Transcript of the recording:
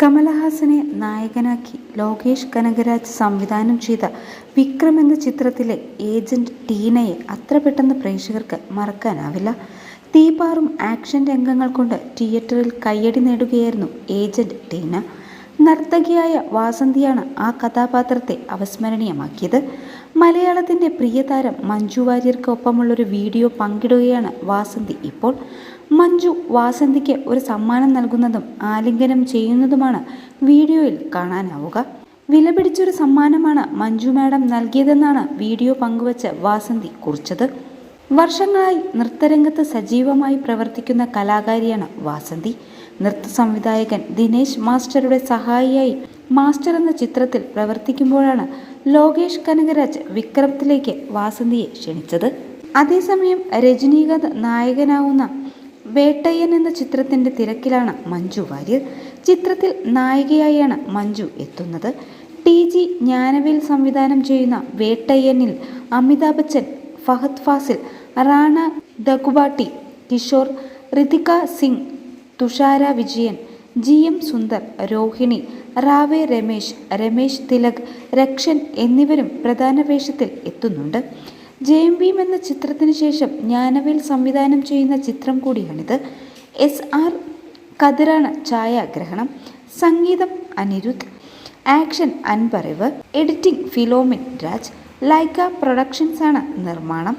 കമലഹാസനെ നായകനാക്കി ലോകേഷ് കനകരാജ് സംവിധാനം ചെയ്ത വിക്രം എന്ന ചിത്രത്തിലെ ഏജന്റ് ടീനയെ അത്ര പെട്ടെന്ന് പ്രേക്ഷകർക്ക് മറക്കാനാവില്ല. തീപാറും ആക്ഷൻ രംഗങ്ങൾ കൊണ്ട് തിയേറ്ററിൽ കയ്യടി നേടുകയായിരുന്നു ഏജന്റ് ടീന. നർത്തകിയായ വാസന്തിയാണ് ആ കഥാപാത്രത്തെ അവിസ്മരണീയമാക്കിയത്. മലയാളത്തിൻ്റെ പ്രിയതാരം മഞ്ജു വാര്യർക്കൊപ്പമുള്ളൊരു വീഡിയോ പങ്കിടുകയാണ് വാസന്തി ഇപ്പോൾ. മഞ്ജു വാസന്തിക്ക് ഒരു സമ്മാനം നൽകുന്നതും ആലിംഗനം ചെയ്യുന്നതുമാണ് വീഡിയോയിൽ കാണാനാവുക. വിലപിടിച്ചൊരു സമ്മാനമാണ് മഞ്ജു മാഡം നൽകിയതെന്നാണ് വീഡിയോ പങ്കുവച്ച് വാസന്തി കുറിച്ചത്. വർഷങ്ങളായി നൃത്തരംഗത്ത് സജീവമായി പ്രവർത്തിക്കുന്ന കലാകാരിയാണ് വാസന്തി. നൃത്ത സംവിധായകൻ ദിനേശ് മാസ്റ്ററുടെ സഹായിയായി മാസ്റ്റർ എന്ന ചിത്രത്തിൽ പ്രവർത്തിക്കുമ്പോഴാണ് ലോകേഷ് കനകരാജ് വിക്രമത്തിലേക്ക് വാസന്തിയെ ക്ഷണിച്ചത്. അതേസമയം രജനീകാന്ത് നായകനാവുന്ന വേട്ടയ്യൻ എന്ന ചിത്രത്തിൻ്റെ തിരക്കിലാണ് മഞ്ജു വാര്യർ. ചിത്രത്തിൽ നായികയായാണ് മഞ്ജു എത്തുന്നത്. TG ജ്ഞാനവേൽ സംവിധാനം ചെയ്യുന്ന വേട്ടയ്യനിൽ അമിതാഭ് ബച്ചൻ, ഫഹദ് ഫാസിൽ, റാണ ദഗുബാട്ടി, കിഷോർ, ഋതിക സിംഗ്, തുഷാര വിജയൻ, GM സുന്ദർ, രോഹിണി, റാവെ രമേശ്, രമേശ് തിലക്, രക്ഷൻ എന്നിവരും പ്രധാന വേഷത്തിൽ എത്തുന്നുണ്ട്. ജയം ഭീം എന്ന ചിത്രത്തിന് ശേഷം ജ്ഞാനവേൽ സംവിധാനം ചെയ്യുന്ന ചിത്രം കൂടിയാണിത്. SR കതിറാണ് ഛായാഗ്രഹണം. സംഗീതം അനിരുദ്ധ്. ആക്ഷൻ അൻപറിവ്. എഡിറ്റിംഗ് ഫിലോമിൻ രാജ്. ലൈക്ക പ്രൊഡക്ഷൻസാണ് നിർമ്മാണം.